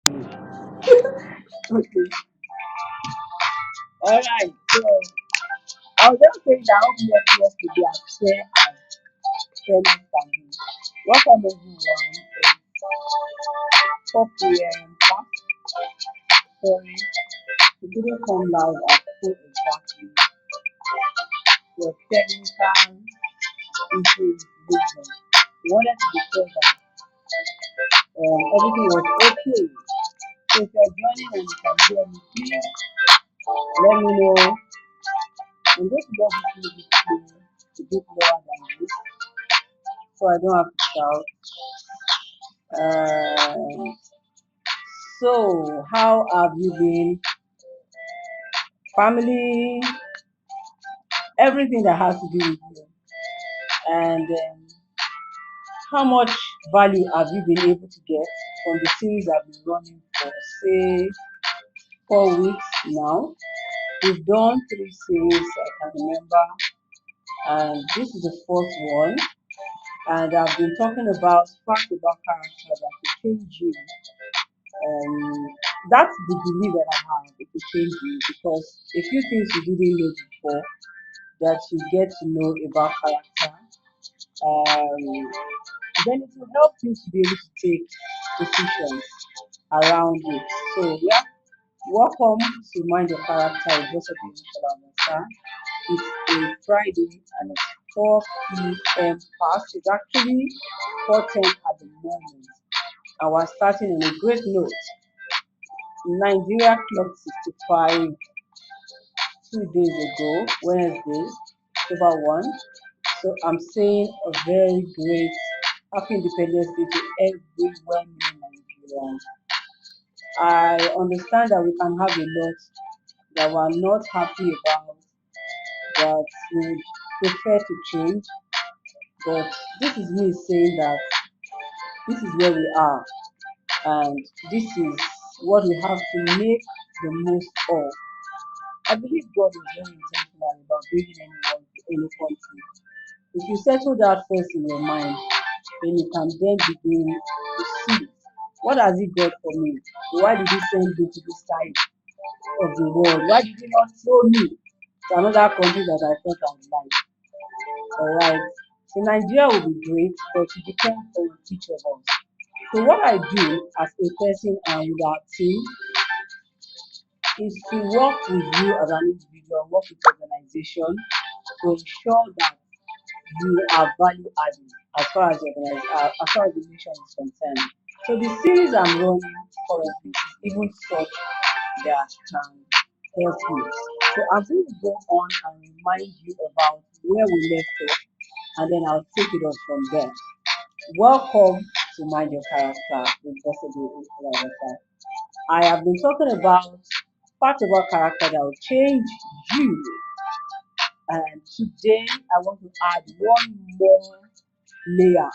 Okay. All right. So I was just saying that all BFS to be as fair as fairness can be. Welcome everyone. It's 4 p.m. past. Sorry, we didn't come live at 4 exactly. The technical issues with them. We wanted to be sure that everything was okay. So if you're joining and you can hear me, please let me know. I'm going to get this music to a bit lower than this so I don't have to shout. So, how have you been? Family, everything that has to do with you. And how much value have you been able to get from the series I've been running for, say, 4 weeks now? We've done 3 series, I can remember, and this is the fourth one. And I've been talking about facts about character that will change you. That's the belief that I have. It will change you because a few things you didn't know before that you get to know about character. Um, then it will help you to be able to take decisions around it. So yeah, welcome to Mind Your Character with Joseph Olusola-Obasa. It's a Friday and it's 4 p.m. past. It's actually 4:10 at the moment. And we're starting on a great note. Nigeria clocked 65 2 days ago, Wednesday, October 1. So I'm saying a very great Happy Independence Day to everyone in Nigeria. I understand that we can have a lot that we're not happy about, that we would prefer to change, but this is me saying that this is where we are, and this is what we have to make the most of. I believe God is very intentional about bringing anyone to any country. If you settle that first in your mind, then you can then begin to see what has He got for me? Why did He send me to this side of the world? Why did He not throw me to another country that I thought I would like? Alright. So Nigeria will be great, but it depends on each of us. So what I do as a person and with our team is to work with you as an individual, work with the organization to ensure that you are value adding as far as as far as the mission is concerned. So the series I'm running currently is even such that can help you. So I'm going to go on and remind you about where we left off, and then I'll take it on from there. Welcome to Mind Your Character with Possible Influencer. I have been talking about part about character that will change you, and today I want to add one more layer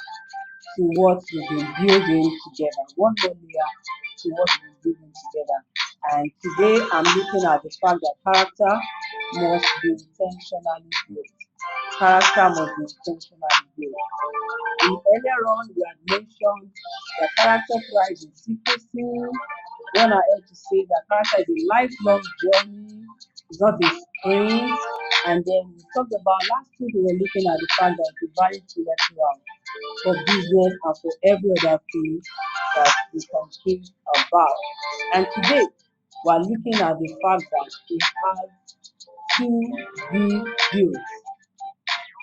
to what we've been building together. One more layer to what we've been building together. And today I'm looking at the fact that character must be intentionally built. Character must be intentionally built. Earlier on, we had mentioned that character thrives in secrecy. One ahead to say that character is a lifelong journey, it's not a sprint. And then we talked about last week, we were looking at the fact that the value to electoral for business and for every other thing that we can think about. And today, we're looking at the fact that it has to be built.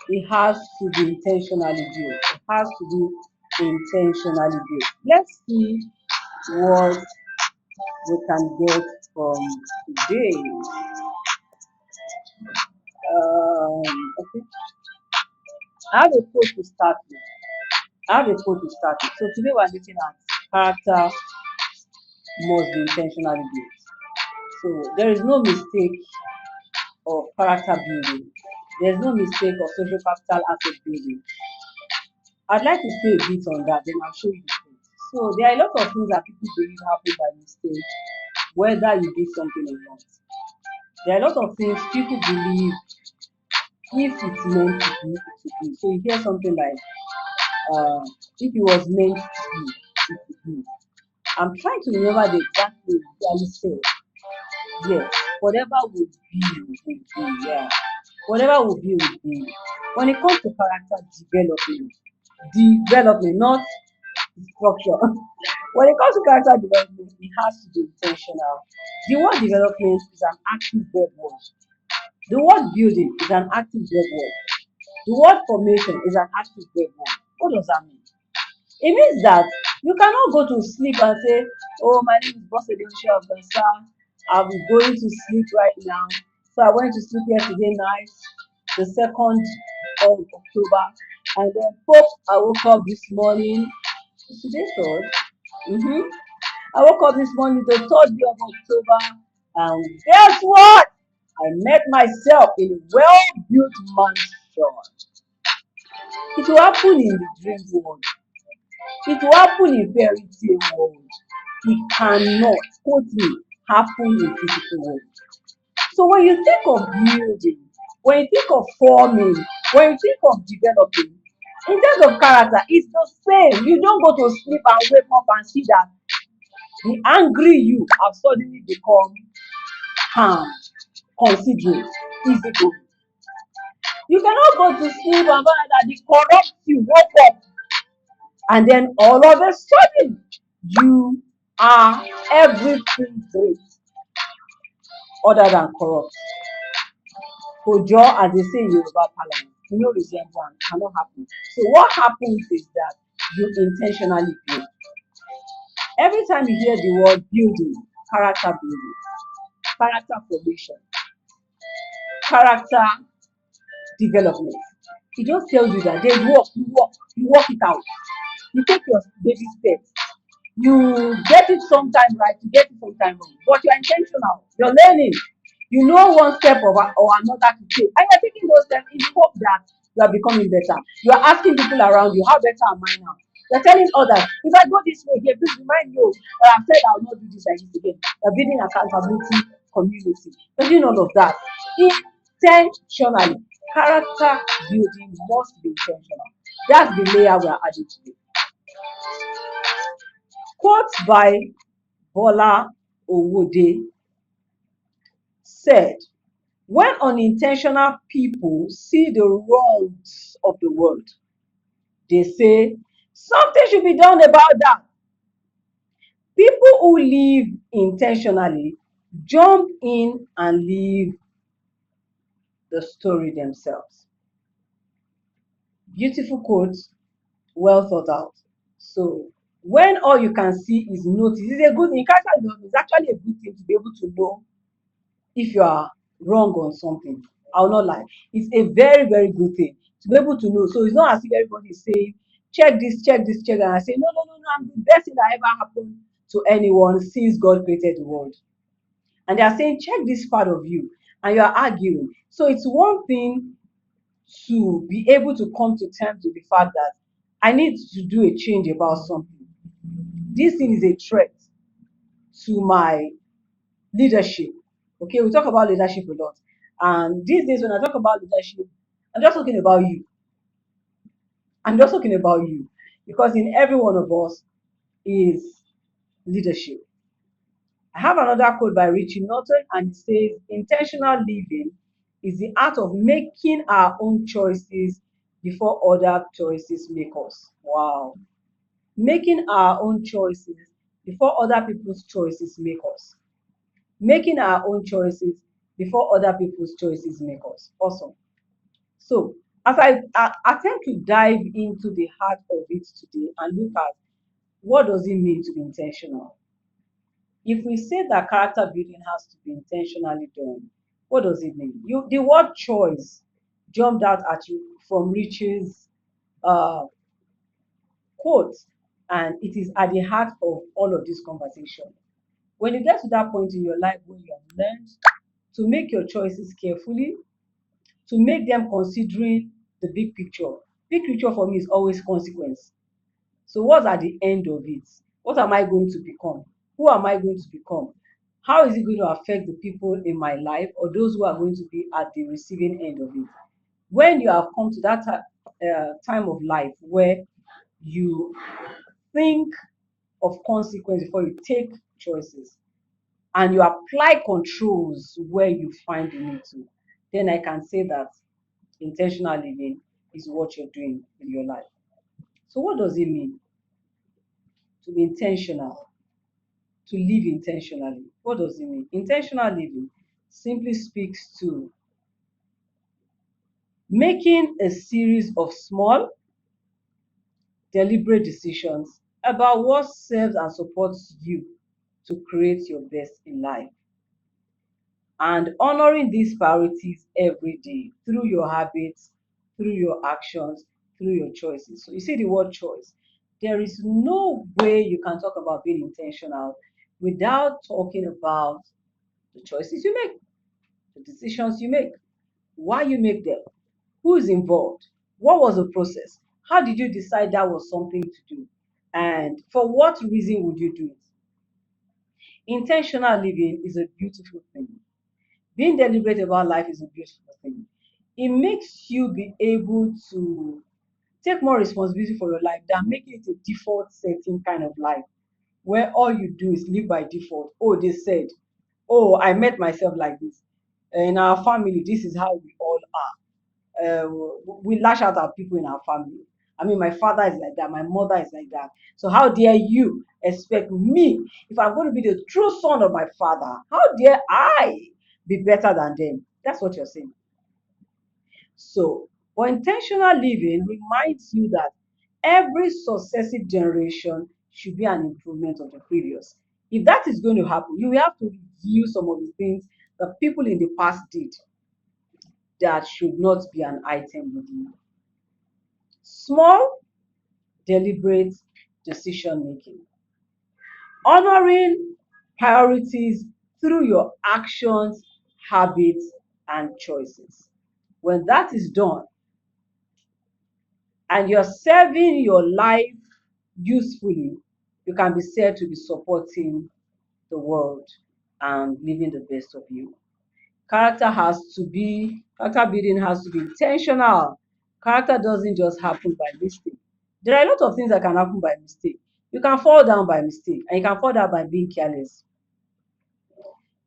It has to be intentionally built. It has to be intentionally built. Let's see what we can get from today. Okay. I have a quote to start with. So today we're looking at character must be intentionally built. So there is no mistake of character building. There's no mistake of social capital asset building. I'd like to say a bit on that, then I'll show you the proof. So there are a lot of things that people believe happen by mistake, whether you did something or not. There are a lot of things people believe if it's meant to be, it will be. So you hear something like, if it was meant to be, it will be. I'm trying to remember the exact way you said. Yes, whatever will be, will be. Yeah, whatever will be. When it comes to character development, not structure. When it comes to character development, it has to be intentional. The word development is an active verb word. The word building is an active verb word. The word formation is an active verb word. What does that mean? It means that you cannot go to sleep and say, "Oh, my name is Boss Olusola-Obasa. I'll be going to sleep right now. So I went to sleep yesterday night, the 2nd of October, and then pop, I woke up this morning. Is today 3rd? Mm-hmm. I woke up this morning, the 3rd day of October, and guess what? I met myself in a well-built mansion. It will happen in the dream world. It will happen in fairy tale world. It cannot, quote me, happen in physical world. So when you think of building, when you think of forming, when you think of developing, in terms of character, it's the same. You don't go to sleep and wake up and see that the angry you have suddenly become calm, considerate, easygoing. You cannot go to sleep and find that the corrupt you woke up and then all of a sudden you are everything great other than corrupt. Ojo, as they say in Yoruba parlance, resemblance cannot happen. So what happens is that you intentionally build. Every time you hear the word building, character building, character formation, character development, it just tells you that there's work, you work it out. You take your baby steps. You get it sometime right, you get it sometime wrong, but you're intentional, you're learning. You know one step or another to take, and you're taking those steps in the hope that you are becoming better. You are asking people around you, how better am I now? You're telling others, if I go this way again, please remind me that I've said I'll not do this like this again. You're building accountability community. You're doing all of that intentionally. Character building must be intentional. That's the layer we are adding today. Quote by Bola Owode said, when unintentional people see the wrongs of the world, they say, something should be done about that. People who live intentionally jump in and leave the story themselves. Beautiful quote, well thought out. So, when all you can see is notice, it's a good thing. It's actually a good thing to be able to know if you are wrong on something. I will not lie. It's a very, very good thing to be able to know. So it's not as if everybody is saying, check this, and I say, no, I'm the best thing that ever happened to anyone since God created the world. And they are saying, check this part of you, and you are arguing. So it's one thing to be able to come to terms with the fact that I need to do a change about something. This thing is a threat to my leadership. Okay, we talk about leadership a lot. And these days, when I talk about leadership, I'm just talking about you. I'm just talking about you. Because in every one of us is leadership. I have another quote by Richie Norton, and it says, intentional living is the art of making our own choices before other choices make us. Wow. Making our own choices before other people's choices make us. Making our own choices before other people's choices make us. Awesome. So, as I attempt to dive into the heart of it today and look at what does it mean to be intentional. If we say that character building has to be intentionally done, what does it mean? The word choice jumped out at you from Rich's uh, quote, and it is at the heart of all of this conversation. When you get to that point in your life where you have learned to make your choices carefully, to make them considering the big picture. Big picture for me is always consequence. So what's at the end of it? What am I going to become? Who am I going to become? How is it going to affect the people in my life or those who are going to be at the receiving end of it? When you have come to that time of life where you think of consequence before you take choices, and you apply controls where you find the need to, then I can say that intentional living is what you're doing in your life. So, what does it mean to be intentional, to live intentionally? What does it mean? Intentional living simply speaks to making a series of small, deliberate decisions about what serves and supports you to create your best in life, and honoring these priorities every day through your habits, through your actions, through your choices. So you see the word choice. There is no way you can talk about being intentional without talking about the choices you make, the decisions you make, why you make them, who is involved, what was the process, how did you decide that was something to do, and for what reason would you do it. Intentional living is a beautiful thing. Being deliberate about life is a beautiful thing. It makes you be able to take more responsibility for your life than making it a default setting kind of life where all you do is live by default. Oh, they said, oh, I met myself like this. In our family, this is how we all are. We lash out at people in our family. I mean, my father is like that, my mother is like that. So how dare you expect me, if I'm going to be the true son of my father, how dare I be better than them? That's what you're saying. So, but intentional living reminds you that every successive generation should be an improvement of the previous. If that is going to happen, you will have to review some of the things that people in the past did that should not be an item with you. Small, deliberate decision making. Honoring priorities through your actions, habits, and choices. When that is done and you're serving your life usefully, you can be said to be supporting the world and living the best of you. Character building has to be intentional. Character doesn't just happen by mistake. There are a lot of things that can happen by mistake. You can fall down by mistake, and you can fall down by being careless.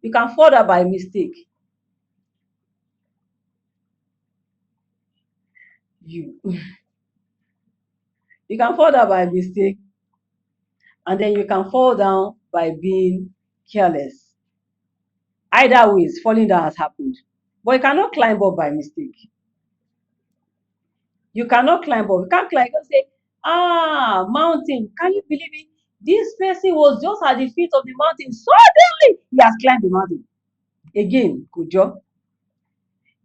You can fall down by mistake. You you can fall down by mistake, and then you can fall down by being careless. Either ways, falling down has happened. But you cannot climb up by mistake. You cannot climb up. You can't climb. You say, mountain. Can you believe it? This person was just at the feet of the mountain. Suddenly, he has climbed the mountain. Again, good job.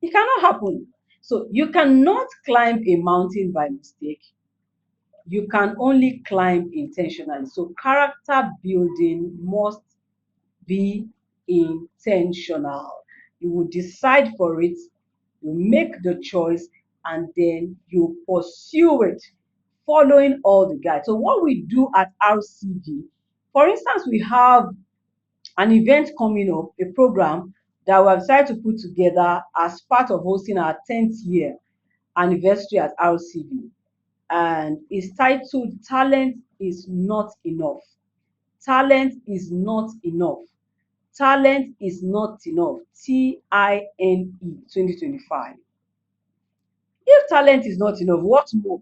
It cannot happen. So you cannot climb a mountain by mistake. You can only climb intentionally. So character building must be intentional. You will decide for it, you make the choice, and then you pursue it, following all the guides. So, what we do at RCV, for instance, we have an event coming up, a program that we have decided to put together as part of hosting our 10th year anniversary at RCV. And it's titled Talent is Not Enough. Talent is not enough. Talent is not enough. TINE 2025. If talent is not enough, what more?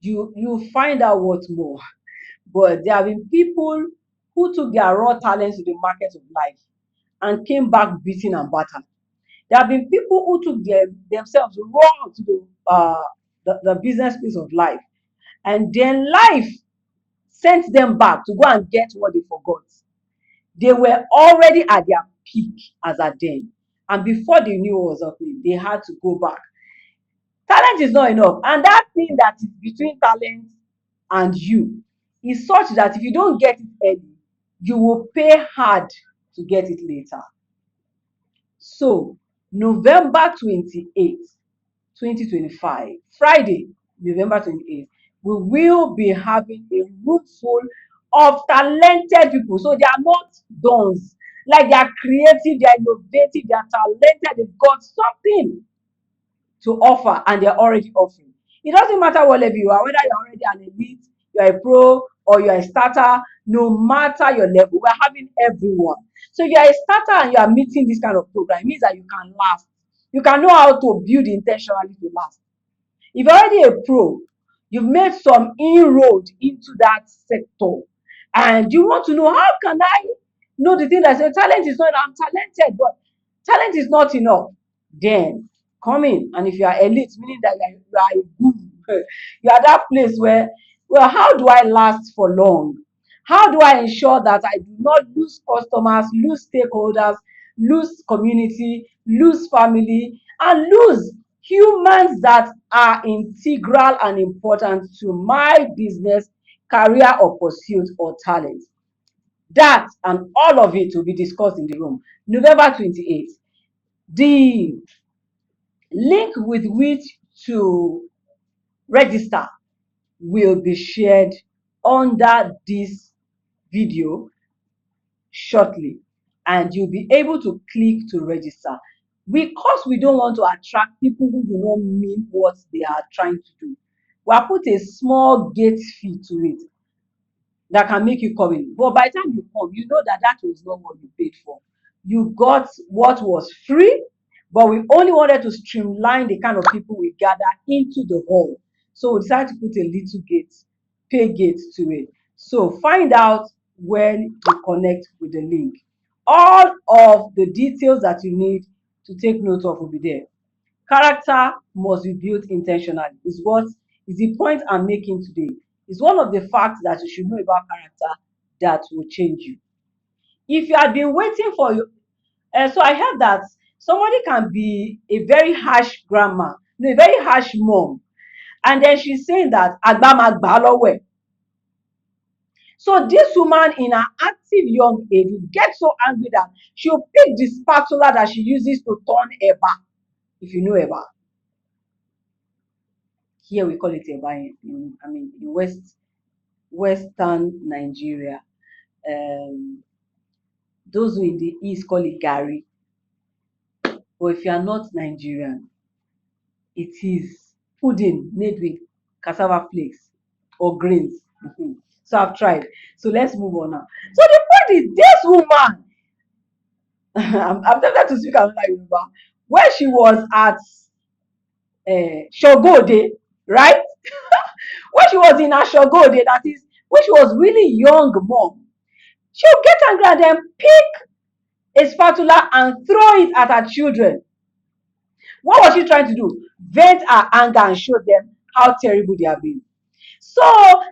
You find out what more. But there have been people who took their raw talents to the market of life and came back beaten and battered. There have been people who took themselves raw to the business place of life, and then life sent them back to go and get what they forgot. They were already at their peak as at then. And before they knew what was happening, they had to go back. Talent is not enough. And that thing that is between talent and you is such that if you don't get it early, you will pay hard to get it later. So, November 28th, 2025, Friday, November 28th, we will be having a room full of talented people. So they are not dons. Like they are creative, they are innovative, they are talented, they've got something to offer and they're already offering. It doesn't matter what level you are, whether you're already an elite, you're a pro, or you're a starter, no matter your level, we're having everyone. So if you're a starter and you are meeting this kind of program, it means that you can last. You can know how to build intentionally to last. If you're already a pro, you've made some inroad into that sector, and you want to know, how can I know the thing that says talent is not, I'm talented, but talent is not enough? Then come in, and if you are elite, meaning that you are a good, you are that place where, well, how do I last for long? How do I ensure that I do not lose customers, lose stakeholders, lose community, lose family, and lose humans that are integral and important to my business, career, or pursuit or talent? That and all of it will be discussed in the room. November 28th. The link with which to register will be shared under this video shortly, and you'll be able to click to register, because we don't want to attract people who do not mean what they are trying to do. We have put a small gate fee to it that can make you come in, but by the time you come, you know that that was not what you paid for. You got what was free, but we only wanted to streamline the kind of people we gather into the hall, so we decided to put a little gate, pay gate to it. So find out when you connect with the link. All of the details that you need to take note of will be there. Character must be built intentionally, is the point I'm making today. It's one of the facts that you should know about character that will change you. If you have been waiting for you, so I heard that somebody can be a very harsh grandma, no, a very harsh mom, and then she's saying that agba ma gba lowo e. So this woman in her active young age will get so angry that she'll pick the spatula that she uses to turn eba. If you know eba, here we call it eba in western Nigeria. Those who in the east call it gari, but if you are not Nigerian, it is pudding made with cassava flakes or grains. So I've tried. So let's move on now. So the point is, this woman, I'm tempted to speak another Yoruba, where she was at Shogode, right? When she was in her Shogode, that is, when she was really young mom, she'll get angry and then pick a spatula and throw it at her children. What was she trying to do? Vent her anger and show them how terrible they have been. So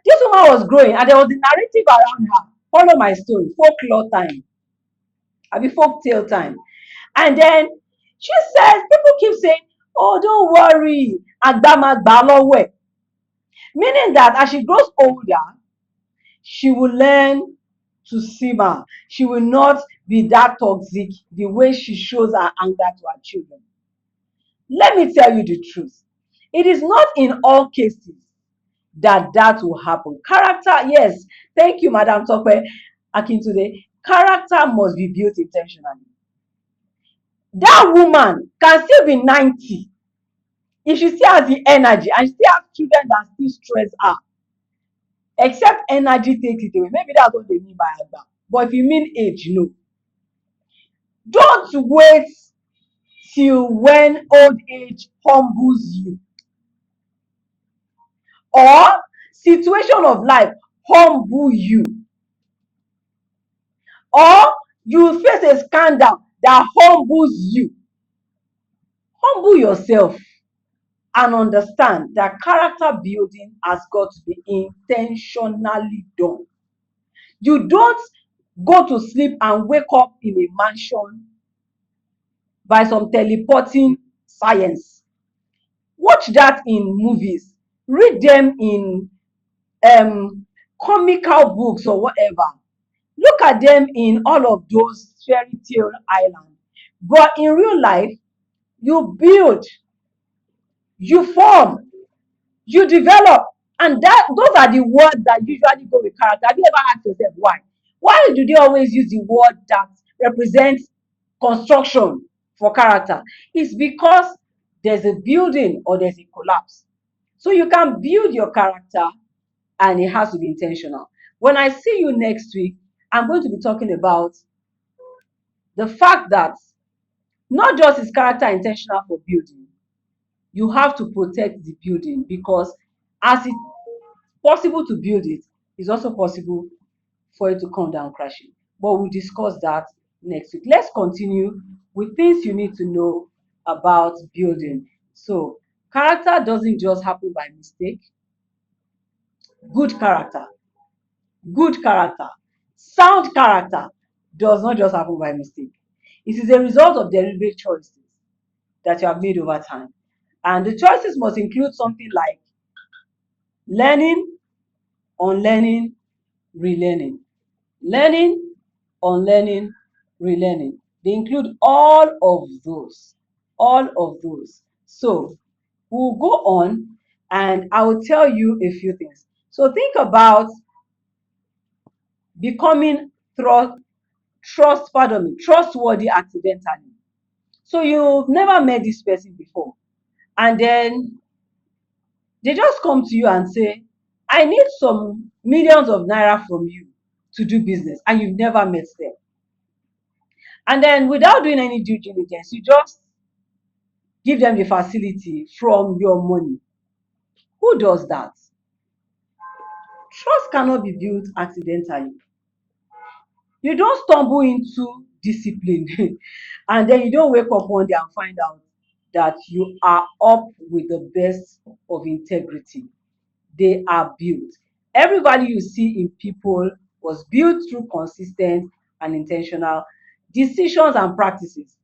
this woman was growing, and there was the narrative around her. Follow my story, folklore time, I mean folk tale time. And then she says, people keep saying, oh, don't worry, Agbamagba lowe. Meaning that as she grows older, she will learn to simmer. She will not be that toxic the way she shows her anger to her children. Let me tell you the truth. It is not in all cases that that will happen. Character, yes. Thank you, Madam Tope Akintunde. Character must be built intentionally. That woman can still be 90 if she still has the energy and she still has children that still stress her. Except energy takes it away. Maybe that's what they mean by that. But if you mean age, no. Don't wait till when old age humbles you, or situation of life humble you, or you face a scandal that humbles you. Humble yourself and understand that character building has got to be intentionally done. You don't go to sleep and wake up in a mansion by some teleporting science. Watch that in movies, read them in comical books or whatever. Look at them in all of those fairy tale islands. But in real life, you build, you form, you develop, and those are the words that usually go with character. Have you ever asked yourself why? Why do they always use the word that represents construction for character? It's because there's a building or there's a collapse. So you can build your character, and it has to be intentional. When I see you next week, I'm going to be talking about the fact that not just is character intentional for building, you have to protect the building, because as it's possible to build it, it's also possible for it to come down crashing. But we'll discuss that next week. Let's continue with things you need to know about building. So, character doesn't just happen by mistake. Good character, good character, sound character does not just happen by mistake. It is a result of deliberate choices that you have made over time. And the choices must include something like learning, unlearning, relearning. Learning, unlearning, relearning. They include all of those. All of those. So we'll go on and I will tell you a few things. So think about becoming trustworthy accidentally. So you've never met this person before, and then they just come to you and say, I need some millions of naira from you to do business, and you've never met them. And then without doing any due diligence, you just give them the facility from your money. Who does that? Trust cannot be built accidentally. You don't stumble into discipline and then you don't wake up one day and find out that you are up with the best of integrity. They are built. Every value you see in people was built through consistent and intentional decisions and practices.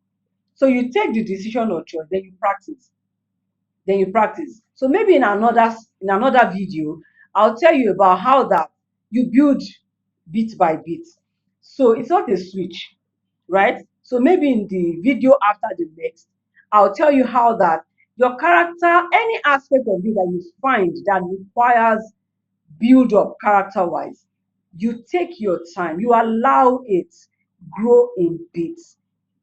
So you take the decision or choice, then you practice. So maybe in another video, I'll tell you about how that you build bit by bit. So it's not a switch, right? So maybe in the video after the next, I'll tell you how that your character, any aspect of you that you find that requires build up character wise, you take your time, you allow it grow in bits.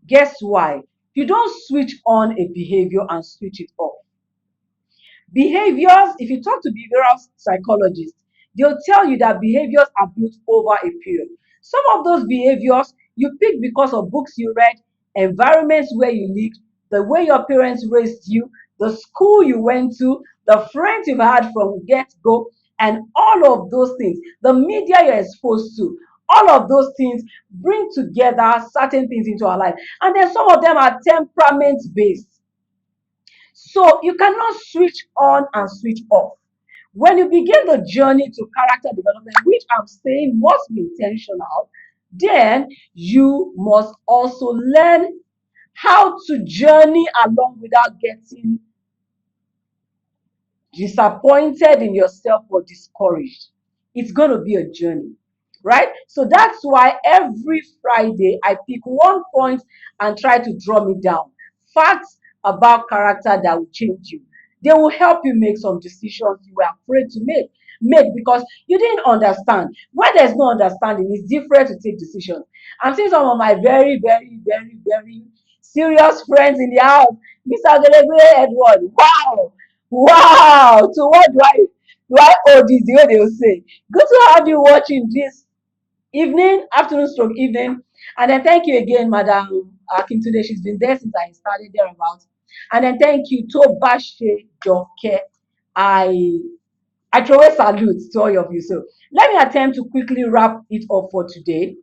Guess why? You don't switch on a behavior and switch it off. Behaviors, if you talk to behavioral psychologists, they'll tell you that behaviors are built over a period. Some of those behaviors you pick because of books you read, environments where you lived, the way your parents raised you, the school you went to, the friends you've had from get go, and all of those things, the media you're exposed to, all of those things bring together certain things into our life. And then some of them are temperament based. So you cannot switch on and switch off. When you begin the journey to character development, which I'm saying must be intentional, then you must also learn how to journey along without getting disappointed in yourself or discouraged. It's going to be a journey, right? So that's why every Friday I pick one point and try to draw me down. Facts about character that will change you. They will help you make some decisions you were afraid to make because you didn't understand. When there's no understanding, it's different to take decisions. I'm seeing some of my very, very, very, very serious friends in the house. Mr. Ogelegwe Edward, wow, wow. So what do I owe this the way they will say? Good to have you watching this evening, afternoon stroke evening. And then thank you again, Madam Akintunde. She's been there since I started thereabouts. And then thank you, Tobashe Joke. I I throw a salute to all of you. So let me attempt to quickly wrap it up for today.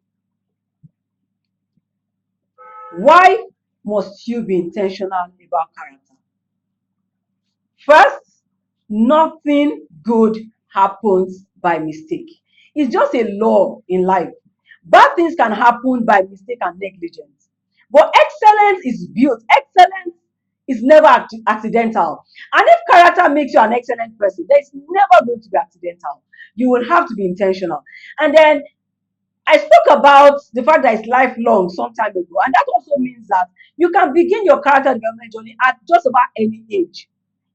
Why must you be intentional about character? First, nothing good happens by mistake. It's just a law in life. Bad things can happen by mistake and negligence. But excellence is built. Excellence is never accidental. And if character makes you an excellent person, there's never going to be accidental. You will have to be intentional. And then I spoke about the fact that it's lifelong some time ago. And that also means that you can begin your character development journey at just about any age.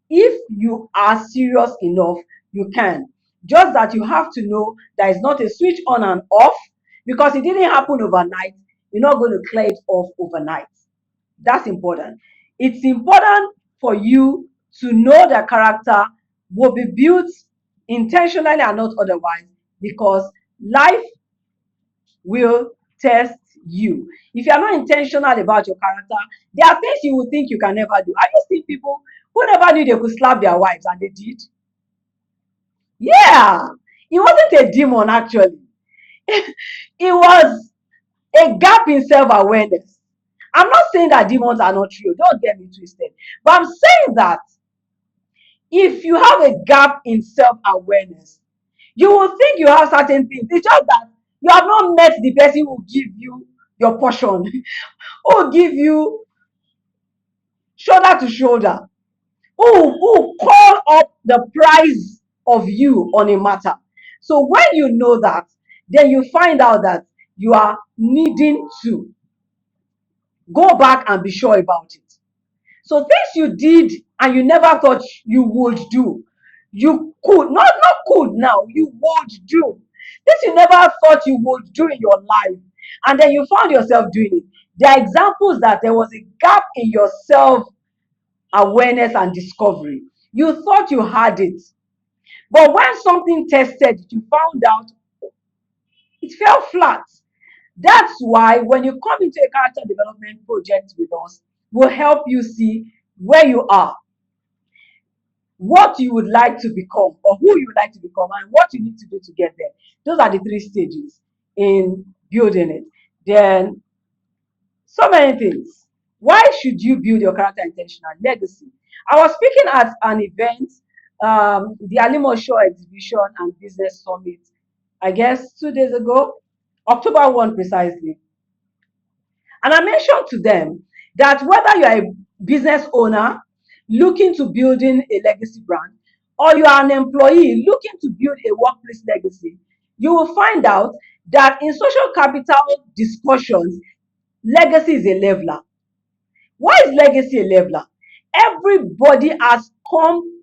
If you are serious enough, you can. Just that you have to know that it's not a switch on and off because it didn't happen overnight. You're not going to clear it off overnight. That's important. It's important for you to know that character will be built intentionally and not otherwise because Life will test you. If you are not intentional about your character, there are things you will think you can never do. Have you seen people who never knew they could slap their wives and they did? Yeah, it wasn't a demon actually. It was a gap in self-awareness. I'm not saying that demons are not real. Don't get me twisted. But I'm saying that if you have a gap in self-awareness, you will think you have certain things. It's just that you have not met the person who give you your portion, who give you shoulder to shoulder, who call up the price of you on a matter. So when you know that, then you find out that you are needing to go back and be sure about it. So things you did and you never thought you would do, you could not could now, you would do. Things you never thought you would do in your life, and then you found yourself doing it. There are examples that there was a gap in your self awareness and discovery. You thought you had it, but when something tested, you found out it fell flat. That's why when you come into a character development project with us, we'll help you see where you are, what you would like to become, or who you would like to become, and what you need to do to get there. Those are the three stages in building it. Then, so many things. Why should you build your character intentional? Legacy. I was speaking at an event, the Alimo Show Exhibition and Business Summit, I guess 2 days ago, October 1 precisely. And I mentioned to them that whether you are a business owner looking to building a legacy brand, or you are an employee looking to build a workplace legacy, you will find out that in social capital discussions, legacy is a leveler. Why is legacy a leveler? Everybody has come,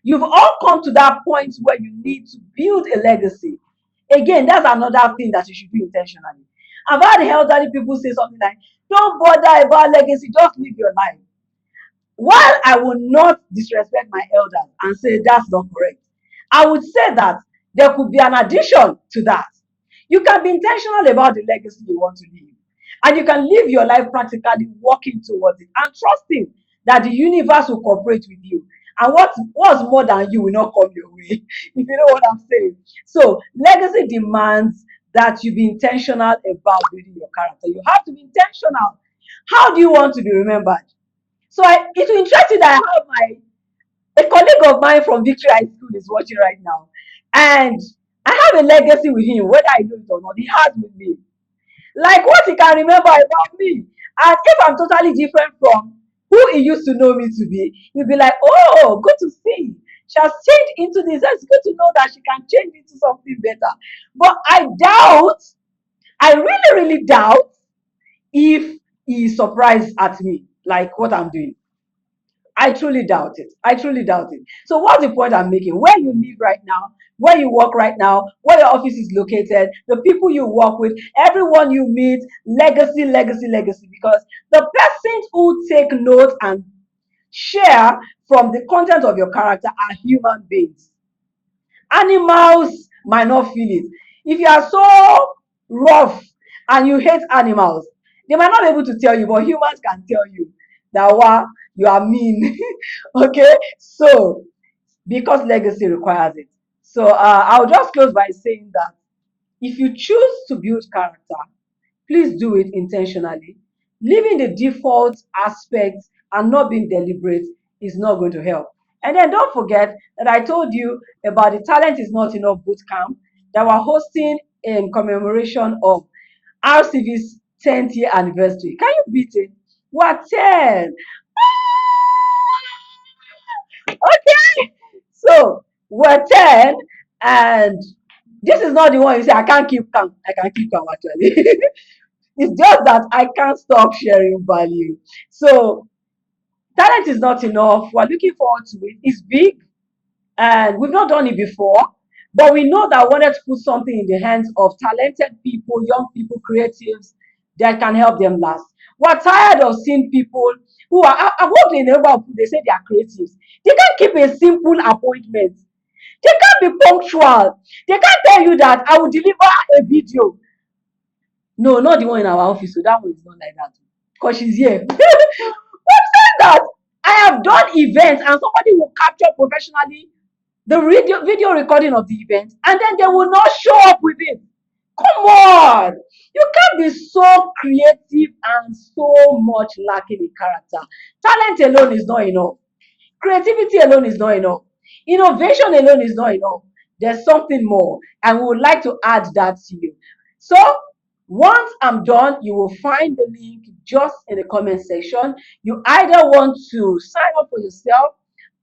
you've all come to that point where you need to build a legacy. Again, that's another thing that you should do intentionally. I've had elderly people say something like, don't bother about legacy, just live your life. While I will not disrespect my elders and say that's not correct, I would say that there could be an addition to that. You can be intentional about the legacy you want to leave, and you can live your life practically working towards it and trusting that the universe will cooperate with you. And what's more than you will not come your way, if you know what I'm saying. So, legacy demands that you be intentional about building your character. You have to be intentional. How do you want to be remembered? So it will interest you that I have a colleague of mine from Victory High School is watching right now, and I have a legacy with him, whether I know it or not. He has with me, like what he can remember about me, and if I'm totally different from who he used to know me to be, he'll be like, "Oh, good to see. She has changed into this. It's good to know that she can change into something better." But I doubt, I really, really doubt if he is surprised at me, like what I'm doing. I truly doubt it. I truly doubt it. So what's the point I'm making? Where you live right now, where you work right now, where your office is located, the people you work with, everyone you meet, legacy, legacy, legacy. Because the persons who take notes and share from the content of your character are human beings. Animals might not feel it. If you are so rough and you hate animals, they might not be able to tell you, but humans can tell you that wow, you are mean. Okay, so because legacy requires it. So I'll just close by saying that if you choose to build character, please do it intentionally. Leaving the default aspects and not being deliberate is not going to help. And then don't forget that I told you about the Talent is Not Enough bootcamp that we're hosting in commemoration of RCV's 10th year anniversary. Can you beat it? We're 10. Okay. So we're 10, and this is not the one you say, I can't keep calm. I can keep calm actually. It's just that I can't stop sharing value. So talent is not enough. We're looking forward to it. It's big, and we've not done it before, but we know that we wanted to put something in the hands of talented people, young people, creatives that can help them last. We're tired of seeing people who are, I hope they never, they say they are creatives. They can't keep a simple appointment. They can't be punctual. They can't tell you that I will deliver a video. No, not the one in our office. So that one is not like that. Because she's here. We've said that I have done events and somebody will capture professionally the video recording of the event and then they will not show up with it. Come on. You can't be so creative and so much lacking in character. Talent alone is not enough. Creativity alone is not enough. Innovation alone is not enough. There's something more, and we would like to add that to you. So, once I'm done, you will find the link just in the comment section. You either want to sign up for yourself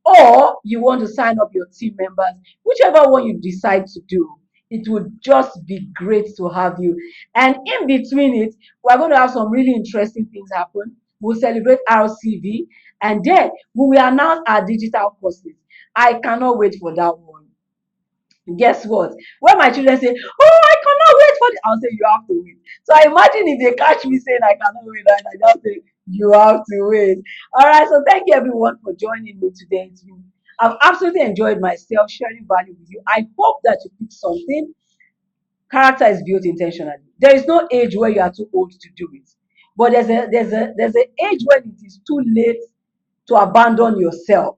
or you want to sign up your team members, whichever one you decide to do. It would just be great to have you. And in between it, we're going to have some really interesting things happen. We'll celebrate RCV and then we will announce our digital courses. I cannot wait for that one. Guess what? When my children say, "Oh, I cannot wait for the," I'll say, "You have to wait." So I imagine if they catch me saying I cannot wait, and I just say, "You have to wait." All right. So thank you everyone for joining me today. I've absolutely enjoyed myself sharing value with you. I hope that you pick something. Character is built intentionally. There is no age where you are too old to do it, but there's an age when it is too late to abandon yourself.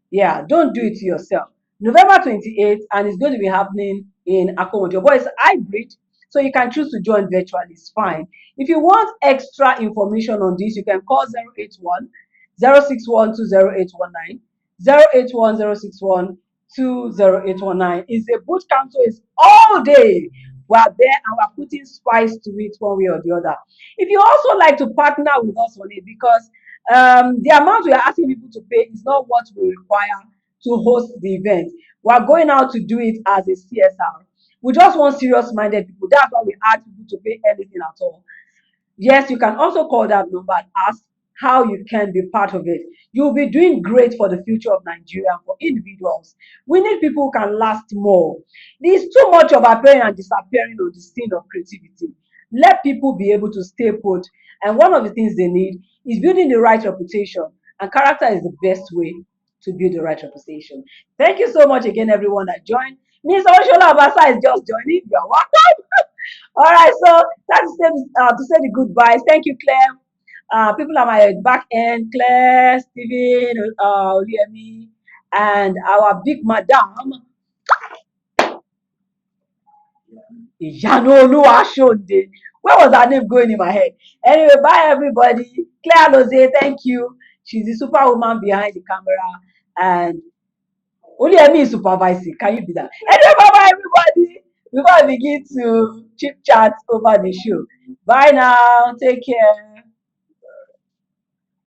Yeah, don't do it to yourself. November 28th, and it's going to be happening in Akomojo. But it's hybrid, so you can choose to join virtually. It's fine. If you want extra information on this, you can call 081 061 20819. 081 061 20819. It's a boot camp, so it's all day. We're there and we're putting spice to it one way or the other. If you also like to partner with us on it, because the amount we are asking people to pay is not what we require to host the event. We are going out to do it as a CSR. We just want serious minded people. That's why we ask people to pay anything at all. Yes, you can also call that number and ask how you can be part of it. You'll be doing great for the future of Nigeria and for individuals. We need people who can last more. There's too much of appearing and disappearing on the scene of creativity. Let people be able to stay put. And one of the things they need is building the right reputation. And character is the best way to build the right reputation. Thank you so much again, everyone that joined. Miss Olusola-Obasa is just joining. You're welcome. All right, so that's to say the goodbyes. Thank you, Claire. People at my back end, Claire, Stephen, Oliemi, and our big madam, Ijano Oluwashonde. Where was her name going in my head? Anyway, bye everybody. Claire Loze, thank you. She's the superwoman behind the camera. And Oliemi is supervising. Can you be that? Anyway, bye bye everybody. Before I begin to chit chat over the show. Bye now. Take care.